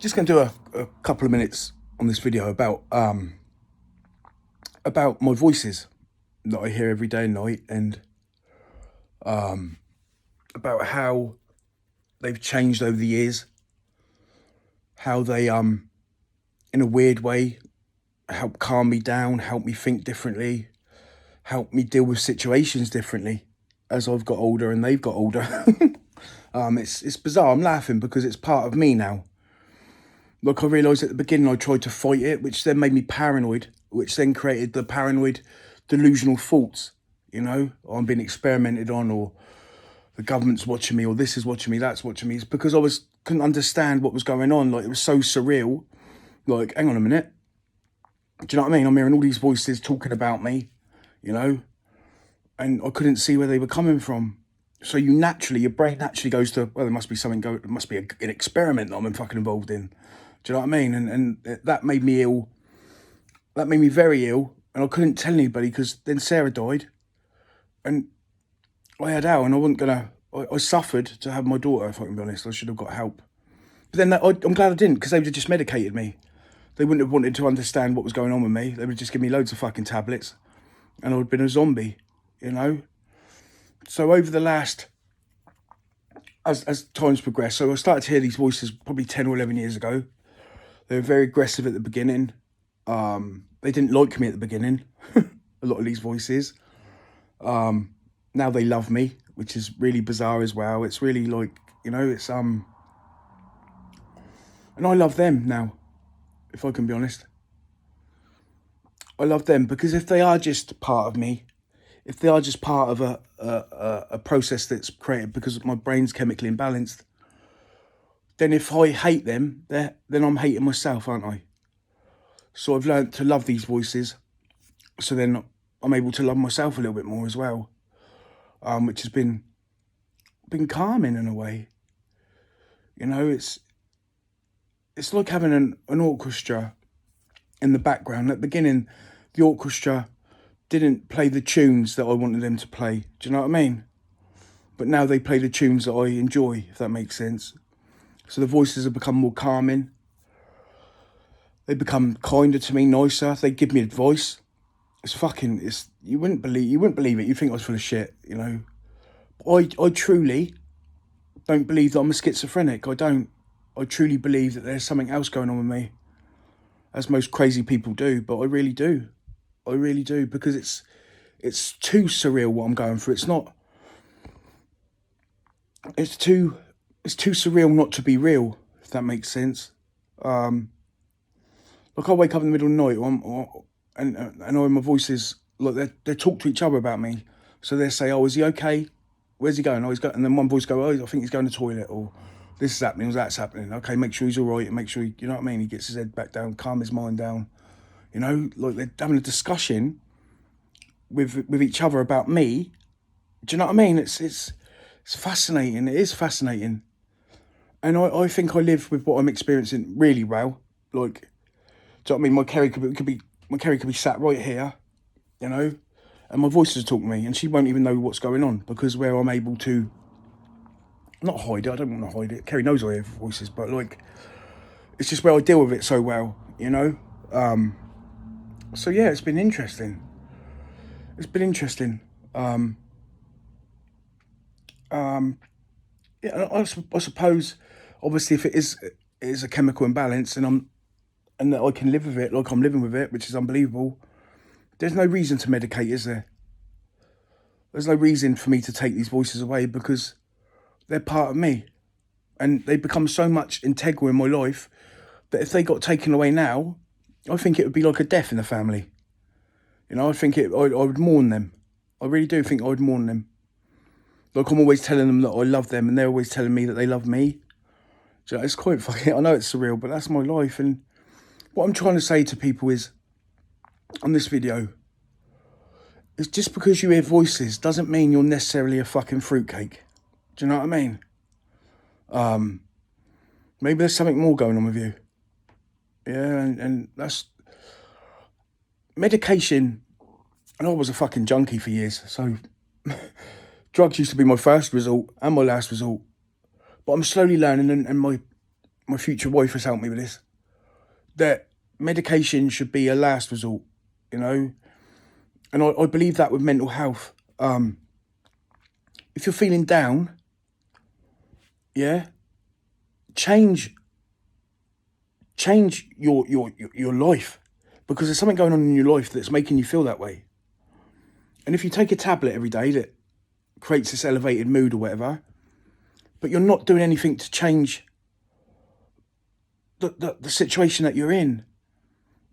Just going to do a couple of minutes on this video about my voices that I hear every day and night, and about how they've changed over the years, how they in a weird way help calm me down, help me think differently, help me deal with situations differently as I've got older and they've got older. It's bizarre. I'm laughing because it's part of me now. Like, I realised at the beginning I tried to fight it, which then made me paranoid, which then created the paranoid delusional thoughts, you know, I'm being experimented on, or the government's watching me, or this is watching me, that's watching me. It's because couldn't understand what was going on. Like, it was so surreal. Like, hang on a minute. Do you know what I mean? I'm hearing all these voices talking about me, you know, and I couldn't see where they were coming from. So your brain naturally goes to, well, there must be something it must be an experiment that I'm fucking involved in. Do you know what I mean? And that made me ill. That made me very ill. And I couldn't tell anybody because then Sarah died. And I had Al, and I wasn't going to... I suffered to have my daughter, if I can be honest. I should have got help. But then I'm glad I didn't, because they would have just medicated me. They wouldn't have wanted to understand what was going on with me. They would just give me loads of fucking tablets. And I would have been a zombie, you know? So over the last... As time's progressed, so I started to hear these voices probably 10 or 11 years ago. They were very aggressive at the beginning. They didn't like me at the beginning, a lot of these voices. Now they love me, which is really bizarre as well. It's really like, you know, it's... And I love them now, if I can be honest. I love them because if they are just part of me, if they are just part of a process that's created because my brain's chemically imbalanced, then if I hate them, then I'm hating myself, aren't I? So I've learned to love these voices, so then I'm able to love myself a little bit more as well, which has been calming in a way. You know, it's like having an orchestra in the background. At the beginning, the orchestra didn't play the tunes that I wanted them to play. Do you know what I mean? But now they play the tunes that I enjoy, if that makes sense. So the voices have become more calming. They become kinder to me, nicer. They give me advice. You wouldn't believe it. You'd think I was full of shit, you know. I truly don't believe that I'm a schizophrenic. I don't. I truly believe that there's something else going on with me, as most crazy people do. But I really do. I really do, because it's too surreal what I'm going through. It's too surreal not to be real, if that makes sense. Like, I wake up in the middle of the night, and I my voices, like, they talk to each other about me. So they say, "Oh, is he okay? Where's he going? Oh, he's going." And then one voice go, "Oh, I think he's going to the toilet," or "This is happening," or "That's happening." Okay, make sure he's all right, and make sure you know what I mean. He gets his head back down, calm his mind down. You know, like, they're having a discussion with each other about me. Do you know what I mean? It's fascinating. It is fascinating. And I think I live with what I'm experiencing really well. Like, do you know what I mean? My Kerry could be sat right here, you know, and my voice is talking to me, and she won't even know what's going on, because where I'm able to not hide it. I don't want to hide it. Kerry knows I hear voices, but, like, it's just where I deal with it so well, you know. So yeah, it's been interesting. It's been interesting. Yeah, I suppose, obviously, if it is a chemical imbalance, and that I can live with it like I'm living with it, which is unbelievable. There's no reason to medicate, is there? There's no reason for me to take these voices away, because they're part of me, and they become so much integral in my life that if they got taken away now, I think it would be like a death in the family. You know, I would mourn them. I really do think I would mourn them. Like, I'm always telling them that I love them, and they're always telling me that they love me. So it's quite fucking... I know it's surreal, but that's my life. And what I'm trying to say to people is, on this video, is just because you hear voices doesn't mean you're necessarily a fucking fruitcake. Do you know what I mean? Maybe there's something more going on with you. Yeah, and that's... Medication... And I was a fucking junkie for years, so... Drugs used to be my first resort and my last resort. But I'm slowly learning, and my future wife has helped me with this, that medication should be a last resort, you know? And I believe that with mental health. If you're feeling down, yeah, change your life, because there's something going on in your life that's making you feel that way. And if you take a tablet every day that creates this elevated mood or whatever, but you're not doing anything to change the situation that you're in,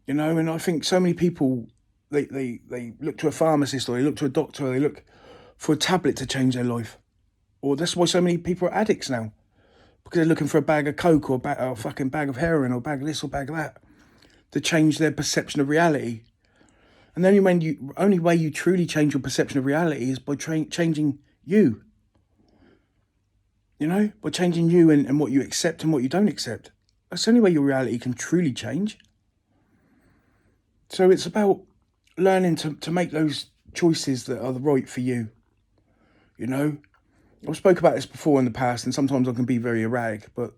you know. And I think so many people, they look to a pharmacist, or they look to a doctor, or they look for a tablet to change their life. Or that's why so many people are addicts now, because they're looking for a bag of coke, or a fucking bag of heroin, or a bag of this or bag of that, to change their perception of reality. And the only way you truly change your perception of reality is by changing you. You know, by changing you and what you accept and what you don't accept. That's the only way your reality can truly change. So it's about learning to make those choices that are right for you. You know, I've spoke about this before in the past, and sometimes I can be very erratic, but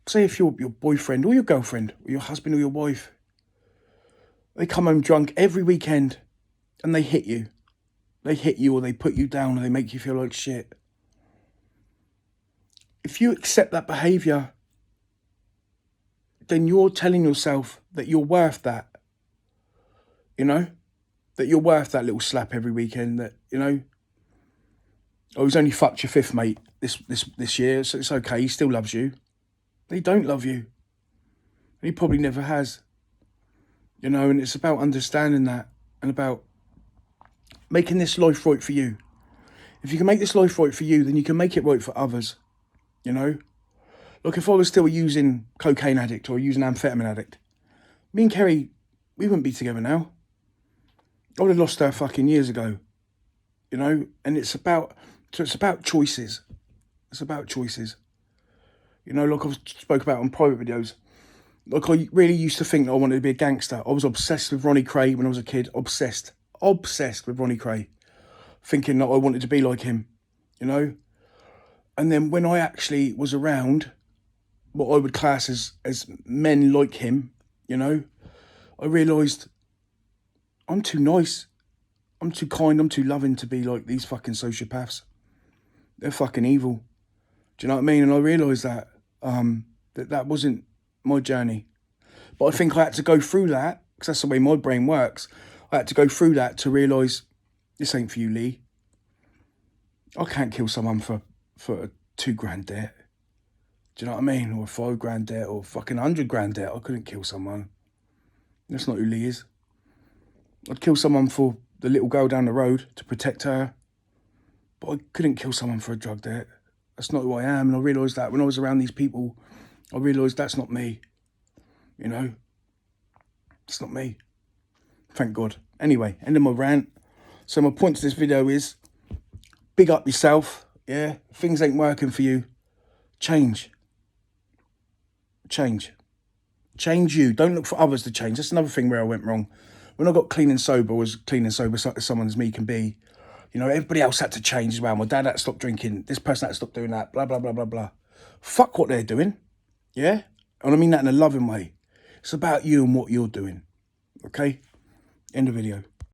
say if your boyfriend or your girlfriend or your husband or your wife, they come home drunk every weekend and they hit you. They hit you, or they put you down, or they make you feel like shit. If you accept that behaviour, then you're telling yourself that you're worth that. You know? That you're worth that little slap every weekend, that, you know, oh, he's only fucked your fifth mate this year, so it's okay, he still loves you. He don't love you. And he probably never has. You know, and it's about understanding that, and about making this life right for you. If you can make this life right for you, then you can make it right for others. You know? Look, if I was still using cocaine addict or using amphetamine addict, me and Kerry, we wouldn't be together now. I would have lost her fucking years ago. You know? And it's about choices. It's about choices. You know, like I've spoke about on private videos. Like, I really used to think that I wanted to be a gangster. I was obsessed with Ronnie Kray when I was a kid. Obsessed with Ronnie Kray. Thinking that I wanted to be like him, you know? And then when I actually was around what I would class as men like him, you know, I realised I'm too nice. I'm too kind. I'm too loving to be like these fucking sociopaths. They're fucking evil. Do you know what I mean? And I realised that, that wasn't my journey. But I think I had to go through that, because that's the way my brain works. I had to go through that to realise, this ain't for you, Lee. I can't kill someone for a $2,000 debt. Do you know what I mean? Or a $5,000 debt, or fucking $100,000 debt. I couldn't kill someone. That's not who Lee is. I'd kill someone for the little girl down the road to protect her. But I couldn't kill someone for a drug debt. That's not who I am. And I realised that when I was around these people, I realised that's not me. You know? It's not me. Thank God. Anyway, end of my rant. So my point to this video is, big up yourself. Yeah? If things ain't working for you, change. Change you. Don't look for others to change. That's another thing where I went wrong. When I got clean and sober, I was clean and sober as someone as me can be. You know, everybody else had to change as well. My dad had to stop drinking. This person had to stop doing that. Blah, blah, blah, blah, blah. Fuck what they're doing. Yeah? And I mean that in a loving way. It's about you and what you're doing. Okay? End of video.